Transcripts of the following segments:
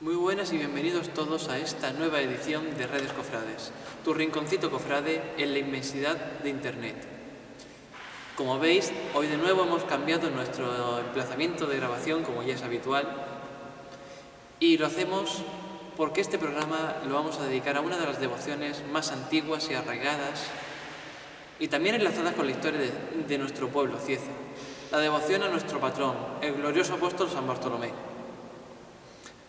Muy buenas y bienvenidos todos a esta nueva edición de Redes Cofrades, tu rinconcito cofrade en la inmensidad de Internet. Como veis, hoy de nuevo hemos cambiado nuestro emplazamiento de grabación, como ya es habitual, y lo hacemos porque este programa lo vamos a dedicar a una de las devociones más antiguas y arraigadas y también enlazadas con la historia de nuestro pueblo, Cieza, la devoción a nuestro patrón, el glorioso apóstol San Bartolomé.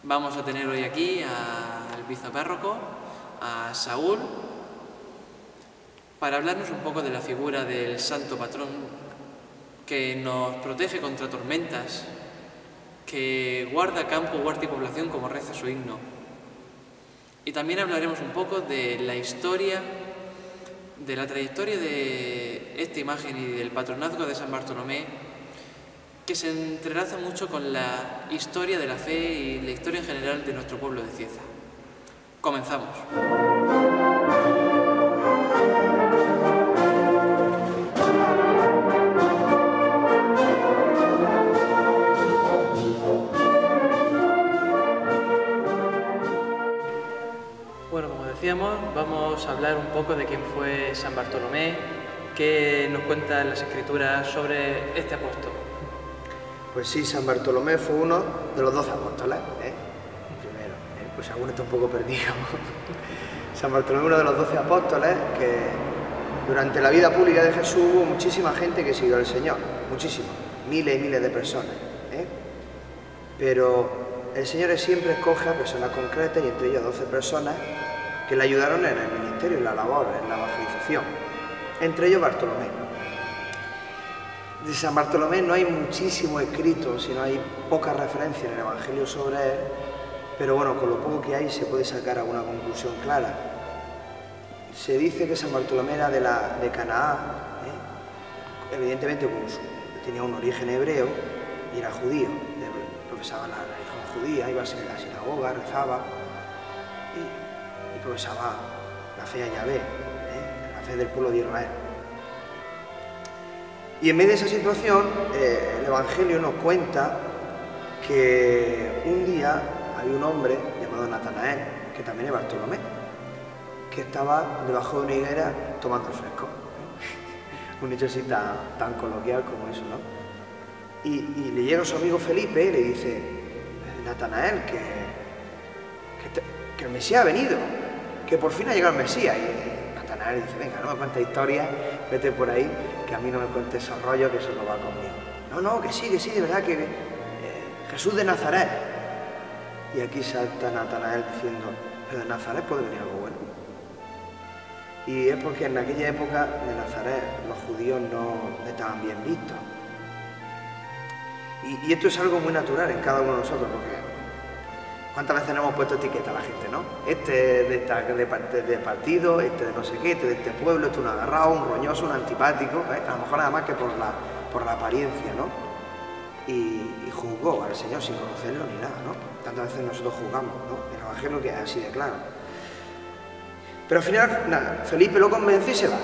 Vamos a tener hoy aquí al vicepárroco, a Saúl, para hablarnos un poco de la figura del santo patrón que nos protege contra tormentas, que guarda campo, huerta y población como reza su himno. Y también hablaremos un poco de la historia, de la trayectoria de esta imagen y del patronazgo de San Bartolomé, que se entrelaza mucho con la historia de la fe y la historia en general de nuestro pueblo de Cieza. Comenzamos. Bueno, como decíamos, vamos a hablar un poco de quién fue San Bartolomé, qué nos cuentan las escrituras sobre este apóstol. Pues sí, San Bartolomé fue uno de los 12 apóstoles, primero, pues alguno está un poco perdido. San Bartolomé, uno de los 12 apóstoles, que durante la vida pública de Jesús hubo muchísima gente que siguió al Señor, muchísimo, miles y miles de personas. Pero el Señor siempre escoge a personas concretas y entre ellas 12 personas que le ayudaron en el ministerio, en la labor, en la evangelización. Entre ellos Bartolomé. De San Bartolomé no hay muchísimo escrito, sino hay pocas referencias en el Evangelio sobre él, pero bueno, con lo poco que hay se puede sacar alguna conclusión clara. Se dice que San Bartolomé era de Canaán, evidentemente pues, tenía un origen hebreo y era judío, profesaba la religión judía, iba a la sinagoga, rezaba y profesaba la fe a Yahvé, la fe del pueblo de Israel. Y en medio de esa situación, el Evangelio nos cuenta que un día hay un hombre llamado Natanael, que también es Bartolomé, que estaba debajo de una higuera tomando el fresco. Un hecho así tan coloquial como eso, ¿no? Y le llega a su amigo Felipe y le dice: Natanael, que el Mesías ha venido, que por fin ha llegado el Mesías. Y Natanael dice: venga, no me cuentes historias, vete por ahí, que a mí no me cuentes esos rollos, que eso no va conmigo. No, que sí, de verdad, que Jesús de Nazaret. Y aquí salta Natanael diciendo: pero de Nazaret puede venir algo bueno. Y es porque en aquella época de Nazaret los judíos no estaban bien vistos. Y esto es algo muy natural en cada uno de nosotros, porque ¿cuántas veces nos hemos puesto etiqueta a la gente, no? Este de partido, este de no sé qué, este de este pueblo, este un agarrado, un roñoso, un antipático, a lo mejor nada más que por la apariencia, ¿no? Y juzgó al Señor sin conocerlo ni nada, ¿no? Tantas veces nosotros juzgamos, ¿no? El Evangelio que es así de claro. Pero al final, nada, Felipe lo convence y se va.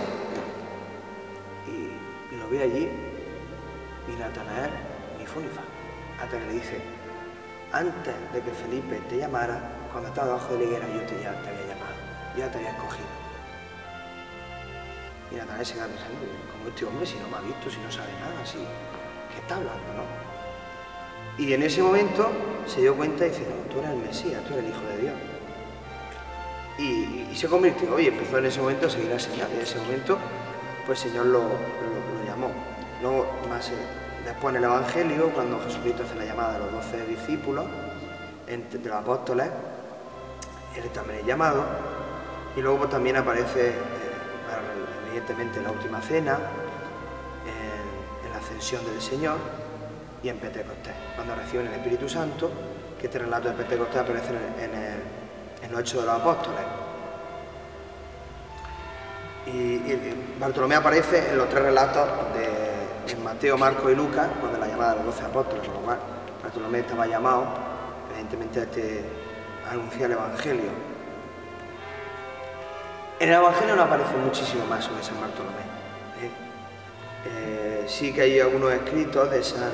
Y lo ve allí, y Natanael ni fu ni fa, hasta que le dice: antes de que Felipe te llamara, cuando estaba debajo de la higuera, yo ya te había llamado, ya te había escogido. Y Natanael se queda pensando: como este hombre, si no me ha visto, si no sabe nada, si, ¿qué está hablando, no? Y en ese momento se dio cuenta y dice: no, tú eres el Mesías, tú eres el Hijo de Dios. Y se convirtió, y empezó en ese momento a seguir al Señor. Y en ese momento, pues el Señor lo llamó. Luego, después en el Evangelio, cuando Jesucristo hace la llamada de los 12 discípulos, de los apóstoles, él también es llamado. Y luego pues, también aparece, evidentemente, en la última cena, en la ascensión del Señor y en Pentecostés, cuando reciben el Espíritu Santo, que este relato de Pentecostés aparece en los Hechos de los Apóstoles. Y Bartolomé aparece en los 3 relatos de Mateo, Marcos y Lucas, cuando la llamada de los 12 apóstoles, con lo cual Bartolomé estaba llamado, evidentemente, a anunciar el Evangelio. En el Evangelio no aparece muchísimo más sobre San Bartolomé. Sí que hay algunos escritos de San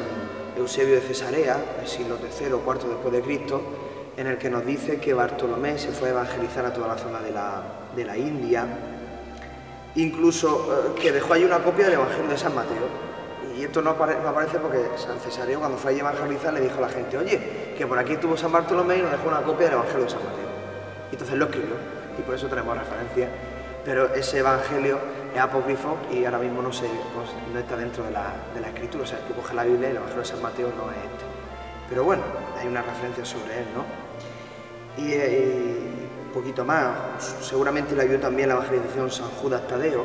Eusebio de Cesarea, del siglo III o IV después de Cristo, en el que nos dice que Bartolomé se fue a evangelizar a toda la zona de la India, incluso que dejó ahí una copia del Evangelio de San Mateo. Y esto no aparece porque San Cesáreo, cuando fue a evangelizar, le dijo a la gente: oye, que por aquí tuvo San Bartolomé y nos dejó una copia del Evangelio de San Mateo. Y entonces lo escribió, y por eso tenemos referencia. Pero ese Evangelio es apócrifo y ahora mismo no está dentro de la Escritura. O sea, tú coges la Biblia y el Evangelio de San Mateo no es este. Pero bueno, hay una referencia sobre él, ¿no? Y un poquito más, seguramente le ayudó también la evangelización San Judas Tadeo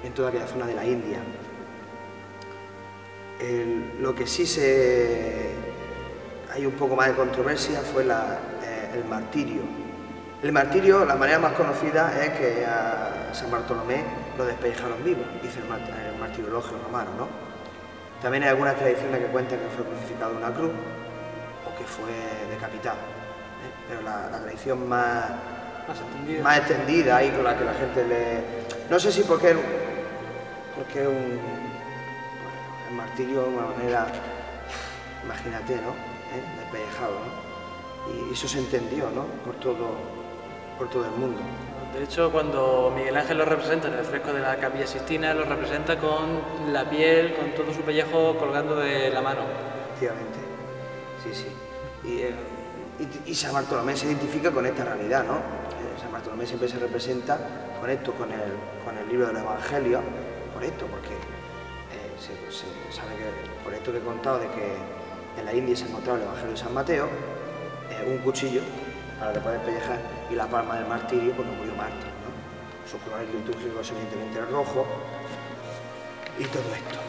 en toda aquella zona de la India. Lo que sí hay un poco más de controversia fue el martirio. El martirio, la manera más conocida es que a San Bartolomé lo despellejaron vivo, dice el martirologio romano, ¿no? También hay algunas tradiciones que cuentan que fue crucificado en una cruz o que fue decapitado, ¿eh? Pero la tradición más extendida y con la que la gente no sé si porque el martirio de una manera, imagínate, ¿no? Despellejado, ¿no? Y eso se entendió, ¿no? Por todo el mundo. De hecho, cuando Miguel Ángel lo representa en el fresco de la Capilla Sixtina, lo representa con la piel, con todo su pellejo colgando de la mano. Efectivamente, sí. Y San Bartolomé se identifica con esta realidad, ¿no? San Bartolomé siempre se representa con esto, con el libro del Evangelio, por esto, porque se sabe que, por esto que he contado, de que en la India se encontraba el Evangelio de San Mateo, un cuchillo para que pueda pellejar y la palma del martirio porque murió mártir, ¿no? Sus colores litúrgicos evidentemente el rojo y todo esto.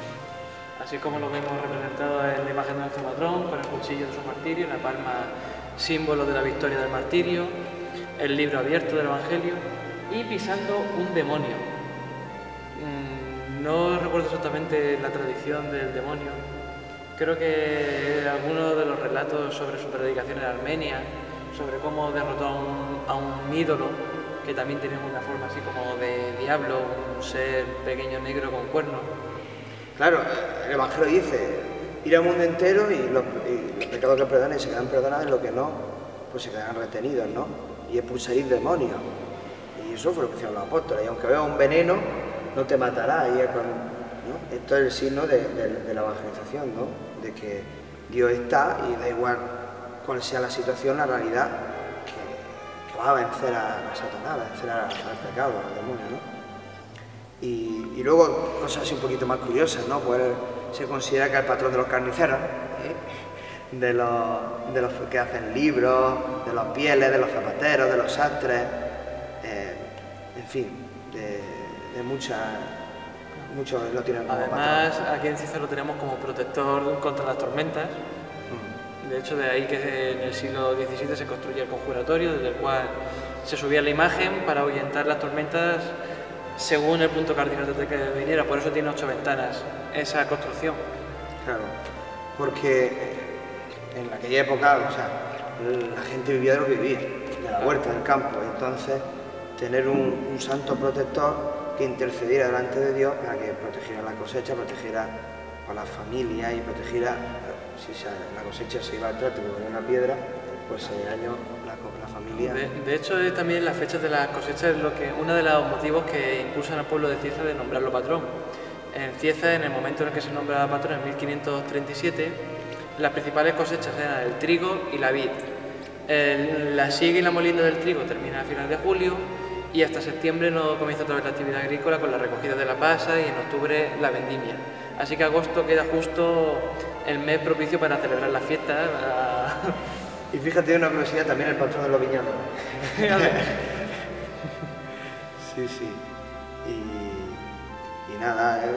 Así como lo vemos representado en la imagen de nuestro patrón, con el cuchillo de su martirio, la palma símbolo de la victoria del martirio, el libro abierto del Evangelio y pisando un demonio. No recuerdo exactamente la tradición del demonio. Creo que algunos de los relatos sobre su predicación en Armenia, sobre cómo derrotó a un ídolo, que también tiene una forma así como de diablo, un ser pequeño negro con cuernos. Claro, el Evangelio dice: ir al mundo entero y los pecados que perdonen se quedan perdonados, y lo que no, pues se quedan retenidos, ¿no? Y expulsaréis demonios. Y eso fue lo que hicieron los apóstoles. Y aunque veas un veneno, no te matará. Y es ¿no? Esto es el signo de la evangelización, ¿no? De que Dios está y da igual cuál sea la situación, la realidad, que va a vencer a Satanás, a vencer al pecado, al demonio, ¿no? Y luego cosas así un poquito más curiosas, ¿no? Pues se considera que es el patrón de los carniceros, de los que hacen libros, de los pieles, de los zapateros, de los sastres, en fin, de muchos lo tienen como Además, patrón. aquí en Cícero lo tenemos como protector contra las tormentas. De hecho, de ahí que en el siglo XVII se construye el conjuratorio, desde el cual se subía la imagen para ahuyentar las tormentas según el punto cardinal de que viniera. Por eso tiene 8 ventanas esa construcción. Claro, porque en aquella época, o sea, la gente vivía de lo que vivía, de la huerta, del campo. Entonces, tener un santo protector que intercediera delante de Dios para que protegiera la cosecha, protegiera a la familia y protegiera, si la cosecha se iba al trato con una piedra, pues ese año la familia... De hecho, también las fechas de las cosechas es uno de los motivos que impulsan al pueblo de Cieza de nombrarlo patrón. En Cieza, en el momento en el que se nombra patrón, en 1537, las principales cosechas eran el trigo y la vid. La siega y la molienda del trigo termina a finales de julio y hasta septiembre no comienza otra vez la actividad agrícola con la recogida de la pasa y en octubre la vendimia. Así que agosto queda justo el mes propicio para celebrar las fiestas. Y fíjate, una curiosidad, también el patrón de los viñedos. Sí. Y nada, es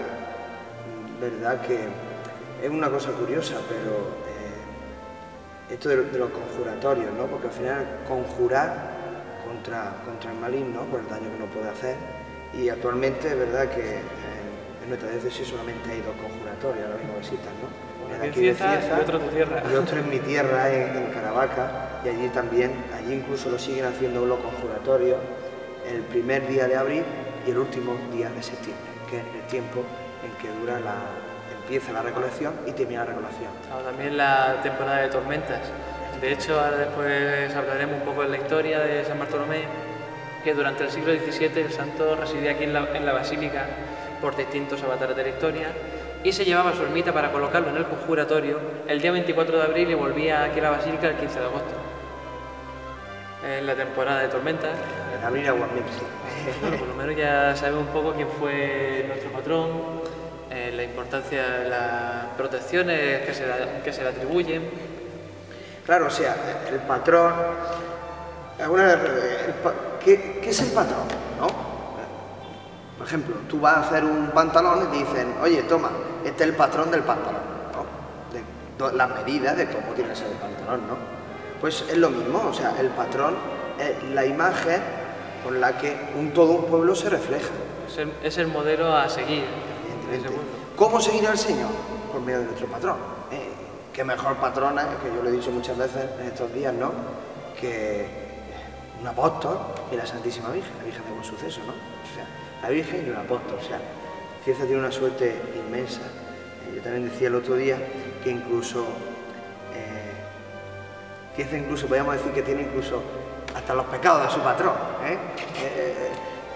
verdad que es una cosa curiosa, pero esto de los conjuratorios, ¿no? Porque al final conjurar contra el maligno por el daño que uno puede hacer, y actualmente es verdad que en nuestra diócesis solamente hay 2 conjuratorios ahora mismo que existan, ¿no? Aquí de Cieza y otro en tu tierra. Y otro en mi tierra, en Caravaca, y allí incluso lo siguen haciendo los conjuratorios el primer día de abril y el último día de septiembre, que es el tiempo en que empieza la recolección y termina la recolección. También la temporada de tormentas. De hecho, ahora después hablaremos un poco de la historia de San Bartolomé, que durante el siglo XVII el santo residía aquí en la basílica por distintos avatares de la historia y se llevaba a su ermita para colocarlo en el conjuratorio el día 24 de abril y volvía aquí a la basílica el 15 de agosto. En la temporada de tormentas. En abril aguamil, sí. Bueno, por lo menos ya sabemos un poco quién fue nuestro patrón, la importancia de las protecciones que se le atribuyen. Claro, o sea, el patrón... ¿Qué es el patrón? ¿No? Por ejemplo, tú vas a hacer un pantalón y te dicen, oye, toma, este es el patrón del pantalón, ¿no? Las medidas de cómo tiene que ser el pantalón, ¿no? Pues es lo mismo, o sea, el patrón es la imagen con la que todo un pueblo se refleja. Es el modelo a seguir. ¿Cómo seguir al Señor? Por medio de nuestro patrón. Qué mejor patrona, que yo lo he dicho muchas veces en estos días, ¿no? Que un apóstol y la Santísima Virgen, la Virgen de Buen Suceso, ¿no? O sea, la Virgen y un apóstol, o sea, Cieza tiene una suerte inmensa. Yo también decía el otro día que incluso, Cieza incluso, podríamos decir que tiene incluso hasta los pecados de su patrón,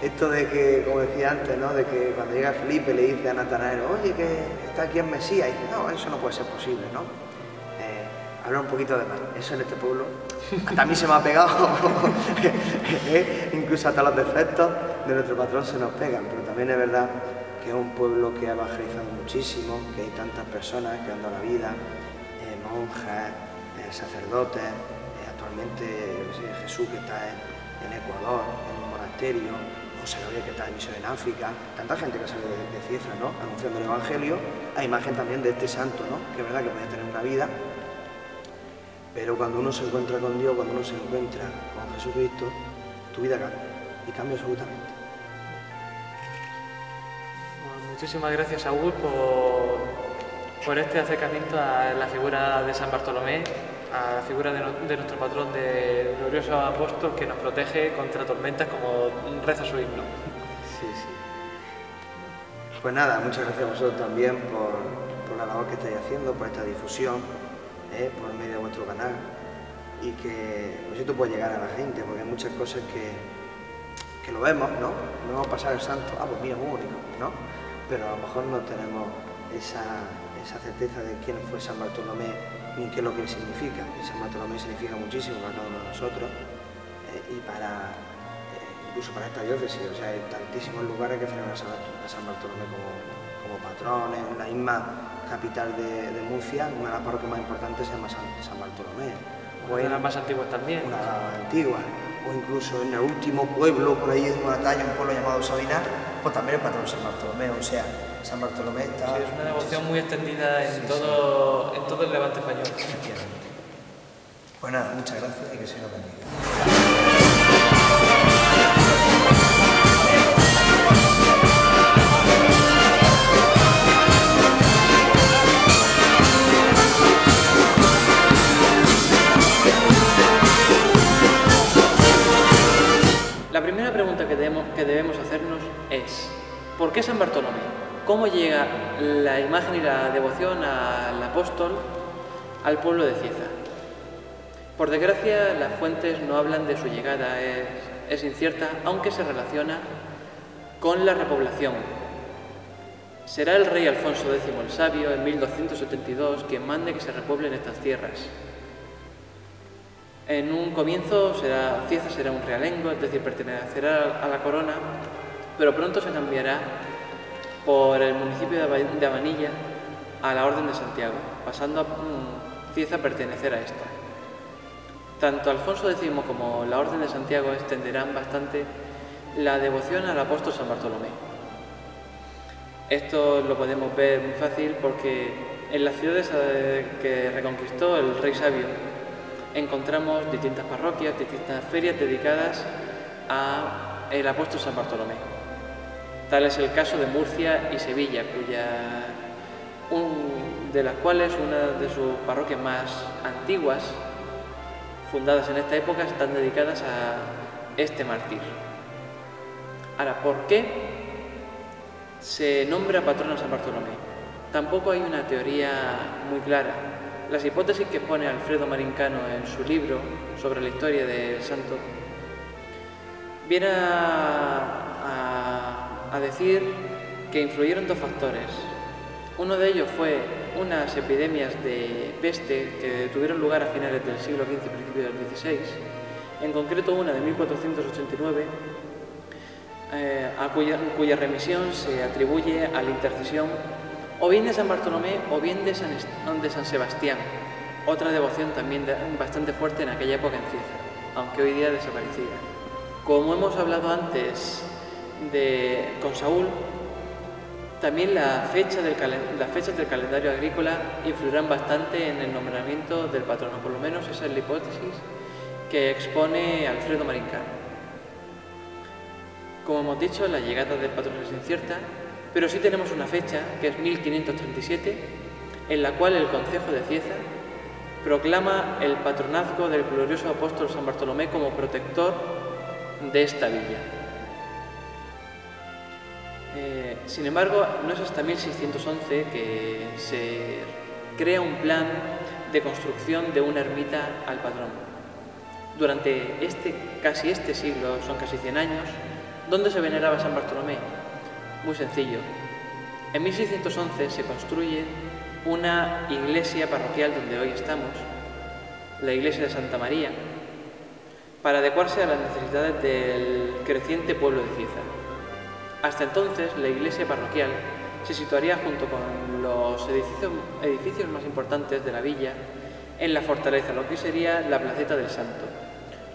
esto de que, como decía antes, ¿no? De que cuando llega Felipe le dice a Natanael, oye, que está aquí el Mesías, y dice, no, eso no puede ser posible, ¿no? Hablar un poquito de más, eso en este pueblo, hasta a mí se me ha pegado, incluso hasta los defectos de nuestro patrón se nos pegan, pero también es verdad que es un pueblo que ha evangelizado muchísimo, que hay tantas personas que han dado la vida, monjas, sacerdotes, actualmente Jesús que está en Ecuador, en un monasterio, José Gabriel que está en misión en África, tanta gente que sale de Cieza, ¿no? Anunciando el Evangelio, a imagen también de este santo, ¿no? Que es verdad que puede tener una vida, pero cuando uno se encuentra con Dios, cuando uno se encuentra con Jesucristo, tu vida cambia, y cambia absolutamente. Bueno, muchísimas gracias, Saúl, por este acercamiento a la figura de San Bartolomé, a la figura de nuestro patrón, de glorioso apóstol que nos protege contra tormentas como reza su himno. Sí, sí. Pues nada, muchas gracias a vosotros también por la labor que estáis haciendo, por esta difusión, por medio de vuestro canal, y que pues, esto puede llegar a la gente, porque hay muchas cosas que lo vemos, ¿no? Vemos pasar el santo, pues mira, muy bonito, ¿no? Pero a lo mejor no tenemos esa certeza de quién fue San Bartolomé ni qué es lo que significa. Y San Bartolomé significa muchísimo para cada uno de nosotros y para incluso para esta diócesis. O sea, hay tantísimos lugares que celebran a San Bartolomé como patrón. En la misma capital de Murcia, una de las parroquias más importantes se llama San Bartolomé. Una de las más antiguas también. Una de las antiguas. O incluso en el último pueblo, por ahí en Moratalla, un pueblo llamado Sabinar, pues también el patrón San Bartolomé. O sea, San Bartolomé está... Sí, es una devoción muy extendida en todo el Levante español. Pues nada, muchas gracias y que se nos bendiga. La primera pregunta que debemos hacernos es, ¿por qué San Bartolomé? ¿Cómo llega la imagen y la devoción al apóstol al pueblo de Cieza? Por desgracia, las fuentes no hablan de su llegada, es incierta, aunque se relaciona con la repoblación. Será el rey Alfonso X el Sabio, en 1272, quien mande que se repueblen estas tierras. En un comienzo, Cieza será un realengo, es decir, pertenecerá a la corona, pero pronto se cambiará por el municipio de Abanilla a la Orden de Santiago, pasando a Cieza a pertenecer a esta. Tanto Alfonso X como la Orden de Santiago extenderán bastante la devoción al apóstol San Bartolomé. Esto lo podemos ver muy fácil porque en las ciudades que reconquistó el rey sabio encontramos distintas parroquias, distintas ferias dedicadas al apóstol San Bartolomé. Tal es el caso de Murcia y Sevilla, de las cuales una de sus parroquias más antiguas, fundadas en esta época, están dedicadas a este mártir. Ahora, ¿por qué se nombra patrón a San Bartolomé? Tampoco hay una teoría muy clara. las hipótesis que expone Alfredo Marincano en su libro sobre la historia del santo viene a decir que influyeron dos factores. Uno de ellos fue unas epidemias de peste que tuvieron lugar a finales del siglo XV y principios del XVI, en concreto una de 1489, cuya remisión se atribuye a la intercesión o bien de San Bartolomé o bien de San Sebastián, otra devoción también bastante fuerte en aquella época en Cieza, aunque hoy día desaparecida. Como hemos hablado antes con Saúl, también las fechas del calendario agrícola influirán bastante en el nombramiento del patrono, por lo menos esa es la hipótesis que expone Alfredo Marincano. Como hemos dicho, la llegada del patrono es incierta, pero sí tenemos una fecha, que es 1537, en la cual el Concejo de Cieza proclama el patronazgo del glorioso apóstol San Bartolomé como protector de esta villa. Sin embargo, no es hasta 1611 que se crea un plan de construcción de una ermita al patrón. Durante casi este siglo, son casi 100 años, ¿dónde se veneraba a San Bartolomé? Muy sencillo. En 1611 se construye una iglesia parroquial donde hoy estamos, la iglesia de Santa María, para adecuarse a las necesidades del creciente pueblo de Cieza. Hasta entonces, la iglesia parroquial se situaría junto con los edificios más importantes de la villa en la fortaleza, lo que sería la placeta del Santo,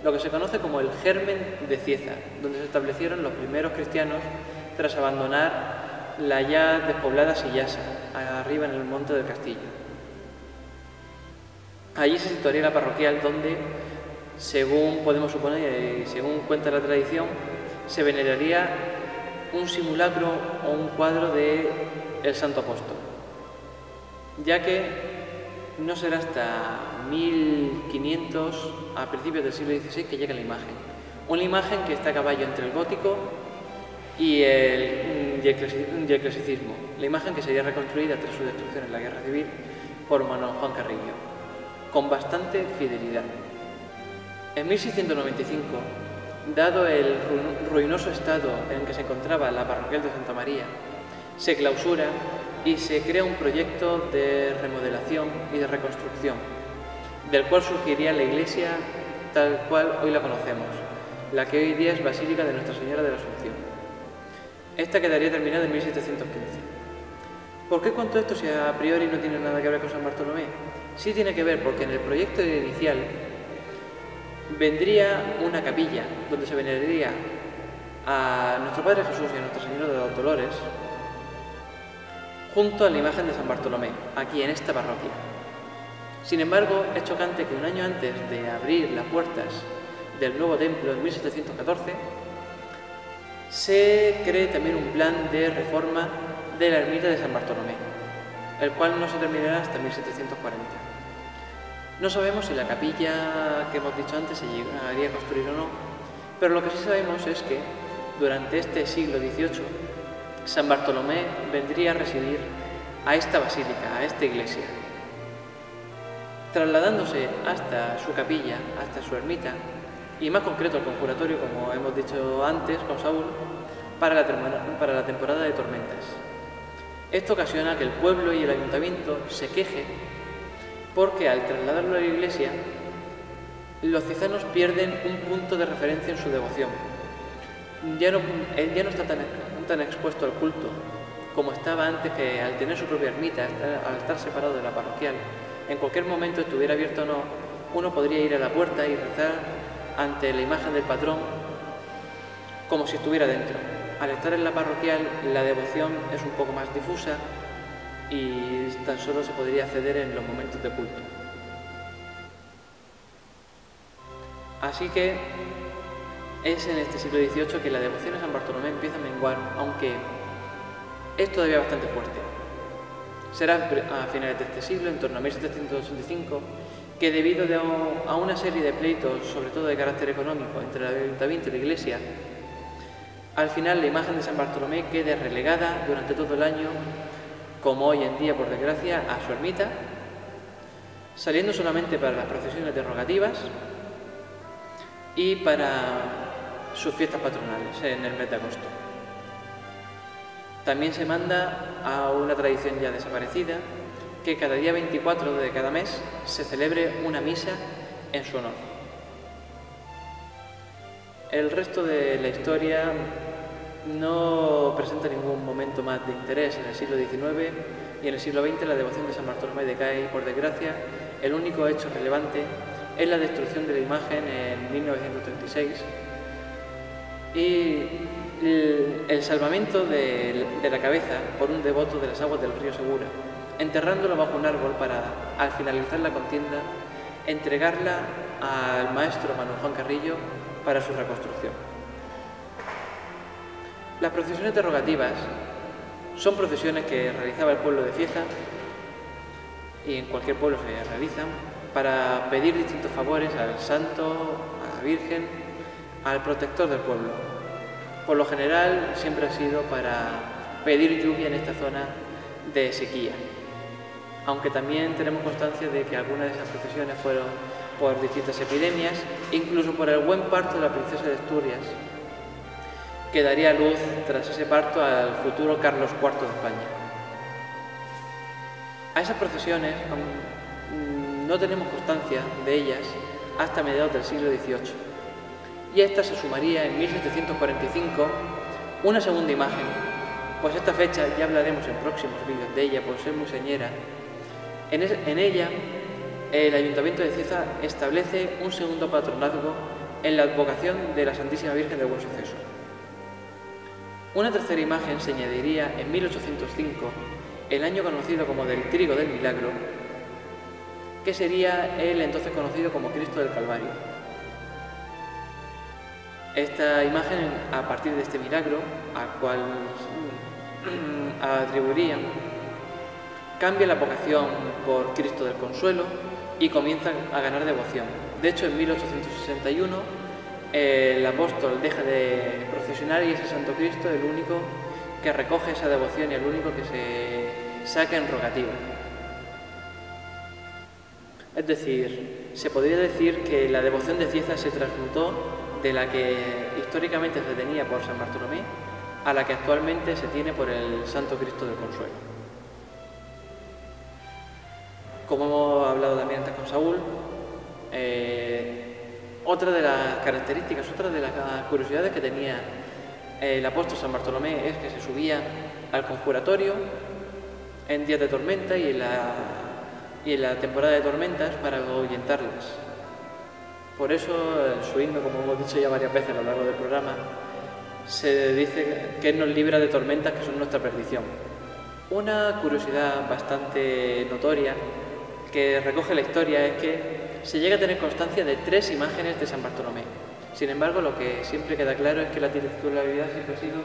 lo que se conoce como el germen de Cieza, donde se establecieron los primeros cristianos tras abandonar la ya despoblada Sillasa, arriba en el monte del castillo. Allí se situaría la parroquial donde, según podemos suponer y según cuenta la tradición, se veneraría un simulacro o un cuadro de el Santo Apóstol, ya que no será hasta 1500, a principios del siglo XVI, que llega la imagen. Una imagen que está a caballo entre el gótico y el clasicismo. La imagen que sería reconstruida tras su destrucción en la Guerra Civil por Manuel Juan Carrillo, con bastante fidelidad. En 1695, dado el ruinoso estado en que se encontraba la parroquial de Santa María, se clausura y se crea un proyecto de remodelación y de reconstrucción, del cual surgiría la iglesia tal cual hoy la conocemos, la que hoy día es Basílica de Nuestra Señora de la Asunción. Esta quedaría terminada en 1715. ¿Por qué cuento esto si a priori no tiene nada que ver con San Bartolomé? Sí tiene que ver porque en el proyecto inicial vendría una capilla donde se veneraría a nuestro Padre Jesús y a Nuestra Señora de los Dolores junto a la imagen de San Bartolomé, aquí en esta parroquia. Sin embargo, es chocante que un año antes de abrir las puertas del nuevo templo, en 1714, se cree también un plan de reforma de la ermita de San Bartolomé, el cual no se terminará hasta 1740. No sabemos si la capilla que hemos dicho antes se llegaría a construir o no, pero lo que sí sabemos es que durante este siglo XVIII San Bartolomé vendría a residir a esta basílica, a esta iglesia, trasladándose hasta su capilla, hasta su ermita, y más concreto el conjuratorio, como hemos dicho antes con Saúl, para la temporada de tormentas. Esto ocasiona que el pueblo y el ayuntamiento se quejen porque al trasladarlo a la iglesia, los ciezanos pierden un punto de referencia en su devoción. Ya no está tan expuesto al culto como estaba antes, que al tener su propia ermita, al estar separado de la parroquial, en cualquier momento, estuviera abierto o no, uno podría ir a la puerta y rezar ante la imagen del patrón como si estuviera dentro. Al estar en la parroquial, la devoción es un poco más difusa y tan solo se podría acceder en los momentos de culto. Así que es en este siglo XVIII que la devoción a San Bartolomé empieza a menguar, aunque es todavía bastante fuerte. Será a finales de este siglo, en torno a 1785, que debido a una serie de pleitos, sobre todo de carácter económico, entre el ayuntamiento y la iglesia, al final la imagen de San Bartolomé quede relegada durante todo el año, como hoy en día, por desgracia, a su ermita, saliendo solamente para las procesiones de rogativas y para sus fiestas patronales en el mes de agosto. También se manda a una tradición ya desaparecida, que cada día 24 de cada mes se celebre una misa en su honor. El resto de la historia no presenta ningún momento más de interés. En el siglo XIX y en el siglo XX la devoción de San Bartolomé decae y, por desgracia, el único hecho relevante es la destrucción de la imagen en 1936 y el salvamento de la cabeza por un devoto de las aguas del río Segura, enterrándolo bajo un árbol para, al finalizar la contienda, entregarla al maestro Manuel Juan Carrillo para su reconstrucción. Las procesiones de rogativas son procesiones que realizaba el pueblo de Cieza, y en cualquier pueblo se realizan, para pedir distintos favores al santo, a la Virgen, al protector del pueblo. Por lo general siempre ha sido para pedir lluvia en esta zona de sequía, aunque también tenemos constancia de que algunas de esas procesiones fueron por distintas epidemias, incluso por el buen parto de la princesa de Asturias, que daría luz tras ese parto al futuro Carlos IV de España. A esas procesiones no tenemos constancia de ellas hasta mediados del siglo XVIII, y a esta se sumaría en 1745 una segunda imagen, pues esta fecha ya hablaremos en próximos vídeos de ella por ser muy señera. En ella el Ayuntamiento de Cieza establece un segundo patronazgo en la advocación de la Santísima Virgen del Buen Suceso. Una tercera imagen se añadiría en 1805, el año conocido como del Trigo del Milagro, que sería el entonces conocido como Cristo del Calvario. Esta imagen, a partir de este milagro, al cual atribuirían, cambia la vocación por Cristo del Consuelo y comienza a ganar devoción. De hecho, en 1861 el apóstol deja de procesionar y es el Santo Cristo el único que recoge esa devoción y el único que se saca en rogativa. Es decir, se podría decir que la devoción de Cieza se transmutó de la que históricamente se tenía por San Bartolomé a la que actualmente se tiene por el Santo Cristo del Consuelo. Como hemos hablado también antes con Saúl, otra de las características, otra de las curiosidades que tenía el apóstol San Bartolomé es que se subía al conjuratorio en días de tormenta y en la temporada de tormentas para ahuyentarlas. Por eso en su himno, como hemos dicho ya varias veces a lo largo del programa, se dice que Él nos libra de tormentas que son nuestra perdición. Una curiosidad bastante notoria que recoge la historia es que se llega a tener constancia de 3 imágenes de San Bartolomé. Sin embargo, lo que siempre queda claro es que la titularidad siempre ha sido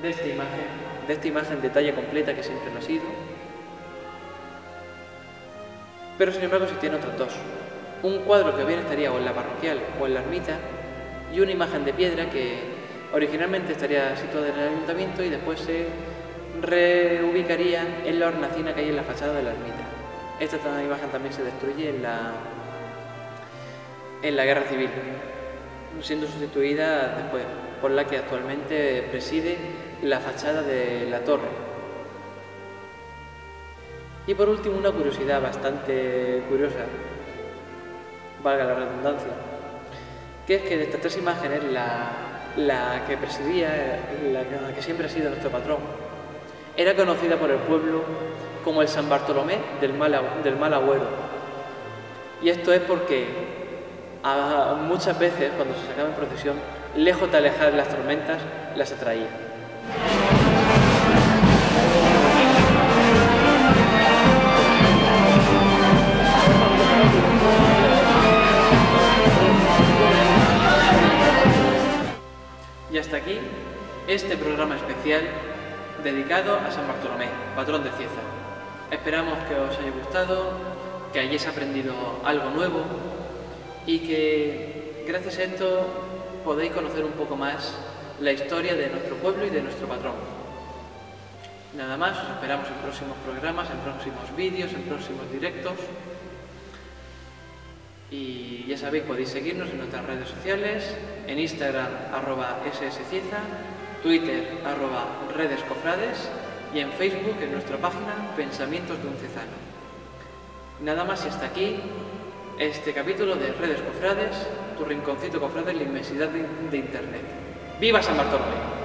de esta imagen de talla completa, que siempre lo ha sido. Pero sin embargo se tienen otros 2. Un cuadro que bien estaría o en la parroquial o en la ermita, y una imagen de piedra que originalmente estaría situada en el ayuntamiento y después se reubicaría en la hornacina que hay en la fachada de la ermita. Esta imagen también se destruye en la Guerra Civil, siendo sustituida después por la que actualmente preside la fachada de la torre. Y por último, una curiosidad bastante curiosa, valga la redundancia, que es que de estas 3 imágenes la que presidía, la que siempre ha sido nuestro patrón, era conocida por el pueblo como el San Bartolomé del Mal Agüero. Y esto es porque muchas veces cuando se sacaba en procesión, lejos de alejar las tormentas, las atraía. Y hasta aquí este programa especial dedicado a San Bartolomé, patrón de Cieza. Esperamos que os haya gustado, que hayáis aprendido algo nuevo y que gracias a esto podéis conocer un poco más la historia de nuestro pueblo y de nuestro patrón. Nada más, os esperamos en próximos programas, en próximos vídeos, en próximos directos. Y ya sabéis, podéis seguirnos en nuestras redes sociales, en Instagram @sscieza, Twitter @redescofrades y en Facebook en nuestra página Pensamientos de un Cezano. Nada más y hasta aquí este capítulo de Redes Cofrades, tu rinconcito cofrade en la inmensidad de Internet. ¡Viva San Bartolomé!